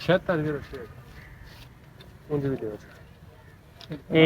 7606।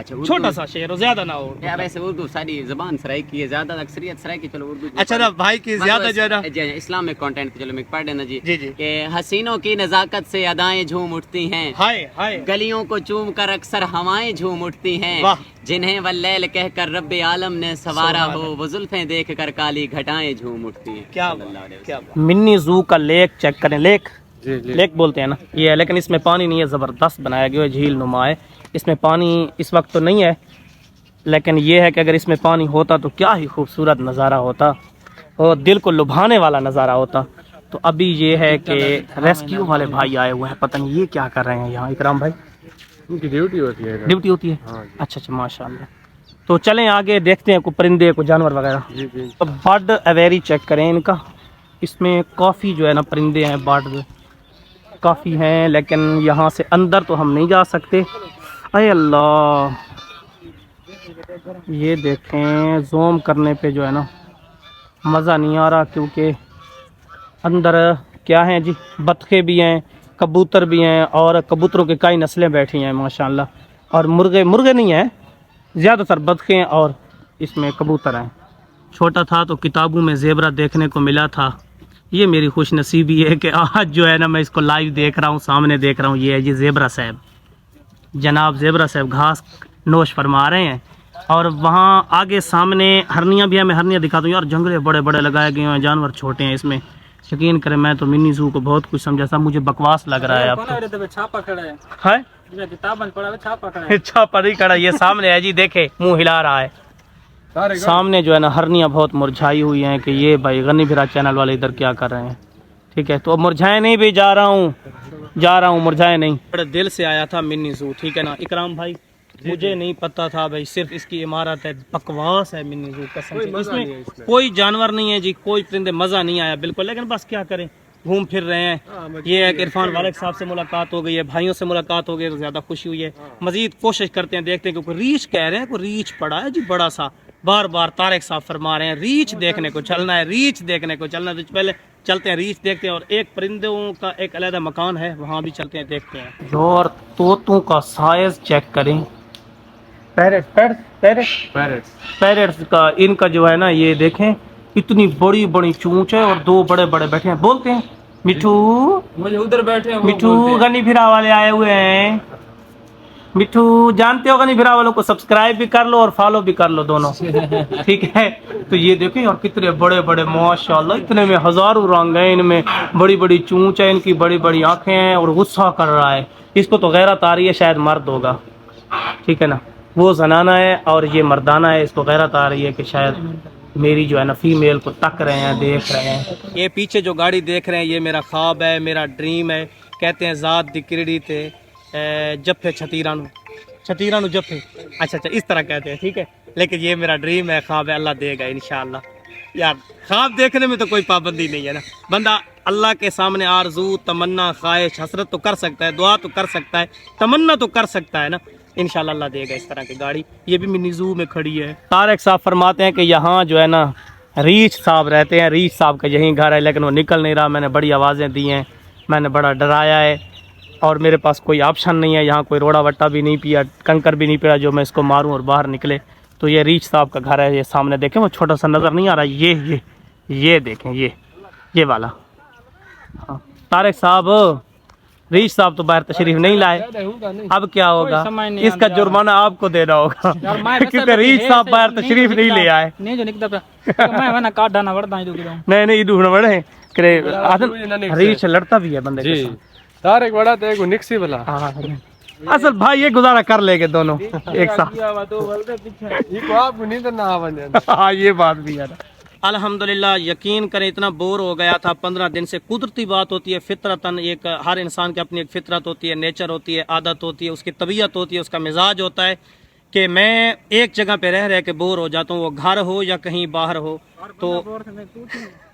اچھا اردو چھوٹا سا شعر ہو، زیادہ نہ ہو. یا ویسے اردو ساری زبان سرائکی ہے زیادہ، اکثریت سرائکی. چلو اردو اچھا نا بھائی کی زیادہ جو ہے نا جی اسلامک کنٹینٹ چلو میں پڑھ لینا جی جی جی. کہ حسینوں کی نزاکت سے ادائیں جھوم اٹھتی ہیں، ہائے ہائے گلیوں کو چوم کر اکثر ہوائیں جھوم اٹھتی ہیں، واہ. جنہیں واللیل کہہ کر رب عالم نے سوارا ہو، وہ زلفیں دیکھ کر کالی گھٹائیں جھوم اٹھتی ہیں. کیا صلی اللہ علیہ وسلم. کیا منی زو کا لیک چیک کریں، لیک جی جی لیک بولتے ہیں نا یہ ہے، لیکن اس میں پانی نہیں ہے، زبردست بنایا گیا ہے، جھیل نما ہے. اس میں پانی اس وقت تو نہیں ہے، لیکن یہ ہے کہ اگر اس میں پانی ہوتا تو کیا ہی خوبصورت نظارہ ہوتا اور دل کو لبھانے والا نظارہ ہوتا. تو ابھی یہ ہے کہ ریسکیو والے بھائی آئے ہوئے ہیں، پتہ نہیں یہ کیا کر رہے ہیں یہاں. اکرام بھائی ان کی ڈیوٹی ہوتی ہے. ڈیوٹی ہوتی ہے؟ ہاں جی. اچھا اچھا ماشاء اللہ. تو چلیں آگے دیکھتے ہیں کوئی پرندے کوئی جانور وغیرہ. جی جی برڈ اویری چیک کریں ان کا. اس میں کافی جو ہے نا پرندے ہیں، برڈ کافی ہیں، لیکن یہاں سے اندر تو ہم نہیں جا سکتے. اے اللہ یہ دیکھیں زوم کرنے پہ جو ہے نا مزہ نہیں آ رہا، کیونکہ اندر کیا ہیں جی، بطخیں بھی ہیں، کبوتر بھی ہیں، اور کبوتروں کے کئی نسلیں بیٹھی ہیں ماشاءاللہ. اور مرغے نہیں ہیں، زیادہ تر بطخیں اور اس میں کبوتر ہیں. چھوٹا تھا تو کتابوں میں زیبرا دیکھنے کو ملا تھا. یہ میری خوش نصیبی ہے کہ آج جو ہے نا میں اس کو لائیو دیکھ رہا ہوں، سامنے دیکھ رہا ہوں. یہ ہے جی زیبرا صاحب، جناب زیبرا صاحب گھاس نوش فرما رہے ہیں. اور وہاں آگے سامنے ہرنیاں بھی ہیں، میں ہرنیاں دکھاتا ہوں. یار جنگلے بڑے بڑے لگائے گئے ہیں، جانور چھوٹے ہیں اس میں. یقین کریں میں تو منی زو کو بہت کچھ سمجھا تھا، مجھے بکواس لگ رہا ہے اب تو. چھاپا نہیں کھڑا، یہ سامنے ہے جی، دیکھے منہ ہلا رہا ہے. سامنے جو ہے نا ہرنیاں بہت مرجھائی ہوئی ہیں کہ یہ بھائی غنی بھرا چینل والے ادھر کیا کر رہے ہیں. ٹھیک ہے تو اب مرجھائے نہیں بھی جا رہا ہوں مرجھائے نہیں. بڑے دل سے آیا تھا منی زو، ٹھیک ہے نا اکرام بھائی. مجھے نہیں پتا تھا بھائی، صرف اس کی عمارت ہے، بکواس ہے منی زو قسم سے. اس میں کوئی جانور نہیں ہے جی، کوئی پرندے، مزہ نہیں آیا بالکل. لیکن بس کیا کریں، گھوم پھر رہے ہیں. یہ ہے کہ عرفان والد صاحب سے ملاقات ہو گئی ہے، بھائیوں سے ملاقات ہو گئی ہے، زیادہ خوشی ہوئی ہے. مزید کوشش کرتے ہیں، دیکھتے ہیں کہ کوئی ریچھ کہہ رہے ہیں، کوئی ریچھ پڑا ہے جی بڑا سا. بار بار طارق صاحب فرما رہے ہیں ریچھ دیکھنے کو چلنا ہے، ریچھ دیکھنے کو چلنا ہے. تو پہلے چلتے ہیں ریچھ دیکھتے ہیں، اور ایک پرندوں کا ایک علیحدہ مکان ہے، وہاں بھی چلتے ہیں دیکھتے ہیں. اور طوطوں کا سائز چیک کریں. پیرٹس کا ان کا جو ہے نا یہ دیکھیں اتنی بڑی بڑی چونچ ہے، اور دو بڑے بڑے بیٹھے ہیں، بولتے ہیں مٹھو. مجھے ادھر بیٹھے ہیں مٹھو غنی بھرا والے آئے ہوئے ہیں. مٹھو جانتے ہو غنی بھرا والوں کو سبسکرائب بھی کر لو اور فالو بھی کر لو دونوں، ٹھیک ہے. تو یہ دیکھیں اور کتنے بڑے بڑے ماشاءاللہ، اتنے میں ہزاروں رنگ ہیں ان میں. بڑی بڑی چونچ ہے ان کی، بڑی بڑی آنکھیں ہیں، اور غصہ کر رہا ہے. اس کو تو غیرت آ رہی ہے، شاید مرد ہوگا، ٹھیک ہے نا. وہ زنانہ ہے اور یہ مردانہ ہے. اس کو غیرت آ رہی ہے کہ شاید میری جو ہے نا فیمیل کو تک رہے ہیں، دیکھ رہے ہیں. یہ پیچھے جو گاڑی دیکھ رہے ہیں یہ میرا خواب ہے، میرا ڈریم ہے. کہتے ہیں ذات دی کرڑی تے جفے چھتیرانو جفے، اچھا اس طرح کہتے ہیں، ٹھیک ہے. لیکن یہ میرا ڈریم ہے، خواب ہے، اللہ دے گا انشاءاللہ. یار خواب دیکھنے میں تو کوئی پابندی نہیں ہے نا، بندہ اللہ کے سامنے آرزو تمنا خواہش حسرت تو کر سکتا ہے، دعا تو کر سکتا ہے، تمنا تو کر سکتا ہے نا. انشاءاللہ اللہ دے گا اس طرح کی گاڑی. یہ بھی منی زو میں کھڑی ہے. طارق صاحب فرماتے ہیں کہ یہاں جو ہے نا ریچھ صاحب رہتے ہیں، ریچھ صاحب کا یہیں گھر ہے، لیکن وہ نکل نہیں رہا. میں نے بڑی آوازیں دی ہیں، میں نے بڑا ڈرایا ہے، اور میرے پاس کوئی آپشن نہیں ہے. یہاں کوئی روڑا وٹا بھی نہیں پیا، کنکر بھی نہیں پیا جو میں اس کو ماروں اور باہر نکلے. تو یہ ریچھ صاحب کا گھر ہے. یہ سامنے دیکھیں، وہ چھوٹا سا نظر نہیں آ رہا، یہ دیکھیں، یہ والا. ہاں طارق صاحب، ریچھ صاحب تو باہر تشریف نہیں لائے. اب کیا ہوگا، اس کا جرمانہ آپ کو دینا ہوگا، کیونکہ ریچھ صاحب باہر تشریف نہیں لے آئے. نہیں ڈھونڈ بڑے ریچھ لڑتا بھی ہے بندے کے ساتھ. طارق بڑا تو ایک نکسی والا اصل بھائی یہ گزارا کر لے گے دونوں ایک ساتھ. یہ کو آپ کو نیند نہ آونے. ہاں یہ بات بھی ہے. الحمدللہ یقین کریں اتنا بور ہو گیا تھا 15 دن سے. قدرتی بات ہوتی ہے، فطرتاً ایک ہر انسان کی اپنی ایک فطرت ہوتی ہے، نیچر ہوتی ہے، عادت ہوتی ہے، اس کی طبیعت ہوتی ہے، اس کا مزاج ہوتا ہے کہ میں ایک جگہ پہ رہ کے بور ہو جاتا ہوں، وہ گھر ہو یا کہیں باہر ہو. تو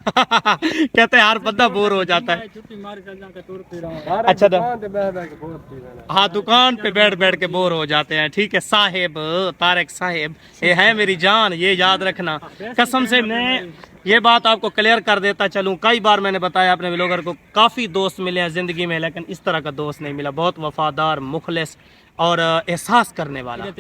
کہتے ہیں ہر بندہ بور ہو جاتا ہے. اچھا ہاں دکان پہ بیٹھ کے بور ہو جاتے ہیں، ٹھیک ہے صاحب. طارق صاحب یہ ہے میری جان، یہ یاد رکھنا. قسم سے میں یہ بات آپ کو کلیئر کر دیتا چلوں. کئی بار میں نے بتایا اپنے ولاگر کو، کافی دوست ملے ہیں زندگی میں، لیکن اس طرح کا دوست نہیں ملا. بہت وفادار، مخلص اور احساس کرنے والا نہیں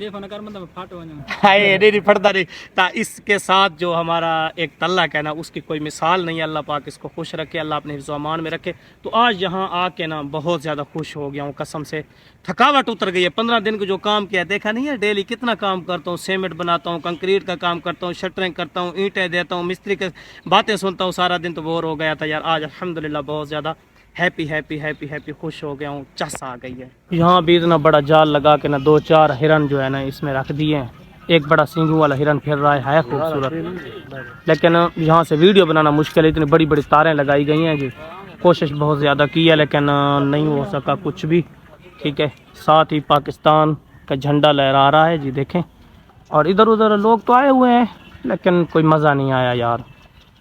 پڑھتا نہیں تا اس کے ساتھ جو ہمارا ایک تعلق ہے نا اس کی کوئی مثال نہیں ہے. اللہ پاک اس کو خوش رکھے, اللہ اپنے حفظ و امان میں رکھے. تو آج یہاں آ کے نا بہت زیادہ خوش ہو گیا ہوں قسم سے. تھکاوٹ اتر گئی ہے. 15 دن کو جو کام کیا دیکھا نہیں ہے, ڈیلی کتنا کام کرتا ہوں, سیمنٹ بناتا ہوں, کنکریٹ کا کام کرتا ہوں, شٹرنگ کرتا ہوں, اینٹیں دیتا ہوں, مستری کے باتیں سنتا ہوں سارا دن, تو بور ہو گیا تھا یار. آج الحمدللہ بہت زیادہ ہیپی خوش ہو گیا ہوں, چس آ گئی ہے. یہاں بھی اتنا بڑا جال لگا کے نا 2-4 ہرن جو ہے نا اس میں رکھ دیے ہیں. ایک بڑا سینگوں والا ہرن پھر رہا ہے خوبصورت, لیکن یہاں سے ویڈیو بنانا مشکل ہے, اتنی بڑی بڑی تاریں لگائی گئی ہیں جی. کوشش بہت زیادہ کی ہے لیکن نہیں ہو سکا کچھ بھی. ٹھیک ہے, ساتھ ہی پاکستان کا جھنڈا لہرا رہا ہے جی دیکھیں. اور ادھر ادھر لوگ تو آئے ہوئے ہیں لیکن کوئی مزہ نہیں آیا یار.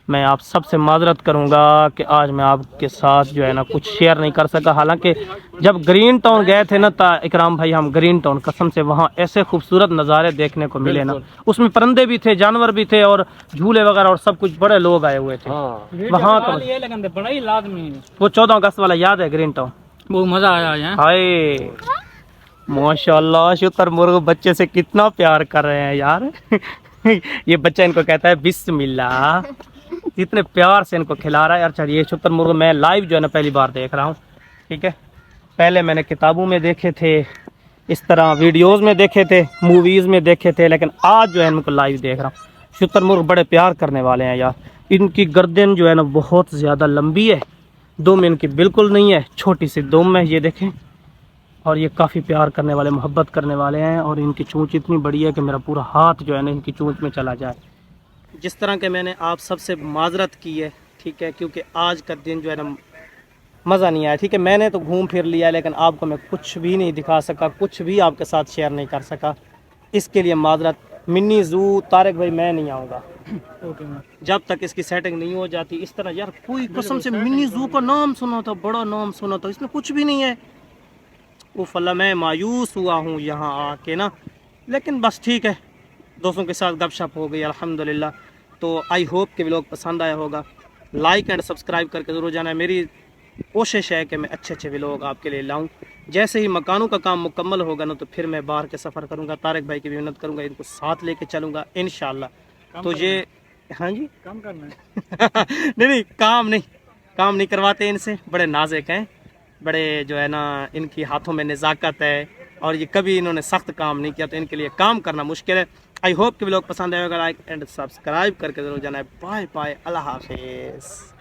میں آپ سب سے معذرت کروں گا کہ آج میں آپ کے ساتھ جو ہے نا کچھ شیئر نہیں کر سکا. حالانکہ جب گرین ٹاؤن گئے تھے نا اکرام بھائی, ہم گرین ٹاؤن قسم سے وہاں ایسے خوبصورت نظارے دیکھنے کو ملے نا. اس میں پرندے بھی تھے, جانور بھی تھے, اور جھولے وغیرہ اور سب کچھ, بڑے لوگ آئے ہوئے تھے وہاں کا. وہ 14 اگست والا یاد ہے گرین ٹاؤن, بہت مزہ آیا. ہائے ماشاء اللہ, شتر مرغ بچے سے کتنا پیار کر رہے ہیں یار. یہ بچہ ان کو کہتا ہے بسم اللہ, اتنے پیار سے ان کو کھلا رہا ہے. اچھا یہ شتر مرغ میں لائیو جو ہے نا پہلی بار دیکھ رہا ہوں. ٹھیک ہے, پہلے میں نے کتابوں میں دیکھے تھے, اس طرح ویڈیوز میں دیکھے تھے, موویز میں دیکھے تھے, لیکن آج جو ہے ان کو لائیو دیکھ رہا ہوں. شتر مرغ بڑے پیار کرنے والے ہیں یار. ان کی گردن جو ہے نا بہت زیادہ لمبی ہے, دم ان کی بالکل نہیں ہے, چھوٹی سی دم ہے یہ دیکھیں. اور یہ کافی پیار کرنے والے, محبت کرنے والے ہیں. اور ان کی چونچ اتنی بڑی ہے کہ میرا پورا ہاتھ جو ہے نا ان کی چونچ میں چلا جائے. جس طرح کہ میں نے آپ سب سے معذرت کی ہے, ٹھیک ہے, کیونکہ آج کا دن جو ہے نا مزہ نہیں آیا. ٹھیک ہے, میں نے تو گھوم پھر لیا لیکن آپ کو میں کچھ بھی نہیں دکھا سکا, کچھ بھی آپ کے ساتھ شیئر نہیں کر سکا. اس کے لیے معذرت. منی زو طارق بھائی میں نہیں آؤں گا جب تک اس کی سیٹنگ نہیں ہو جاتی. اس طرح یار کوئی قسم سے منی زو کا نام سنا تھا, بڑا نام سنا تھا, اس میں کچھ بھی نہیں ہے. اوف اللہ, میں مایوس ہوا ہوں یہاں آ کے نا. لیکن بس ٹھیک ہے, دوستوں کے ساتھ گپ شپ ہو گئی الحمدللہ. تو آئی ہوپ کہ ولاگ پسند آیا ہوگا. لائک اینڈ سبسکرائب کر کے ضرور جانا ہے. میری کوشش ہے کہ میں اچھے ولاگ آپ کے لیے لاؤں. جیسے ہی مکانوں کا کام مکمل ہوگا نا تو پھر میں باہر کے سفر کروں گا. طارق بھائی کی بھی محنت کروں گا, ان کو ساتھ لے کے چلوں گا انشاءاللہ. تو یہ ہاں جی کام کرنا ہے. نہیں کام نہیں کرواتے ان سے. بڑے نازک ہیں, بڑے جو ہے نا ان کی ہاتھوں میں نزاکت ہے, اور یہ کبھی انہوں نے سخت کام نہیں کیا, تو ان کے لیے کام کرنا مشکل ہے. آئی ہوپ کہ ولاگ پسند آئے گا. لائک اینڈ سبسکرائب کر کے ضرور جانا ہے. بائے بائے, اللہ حافظ.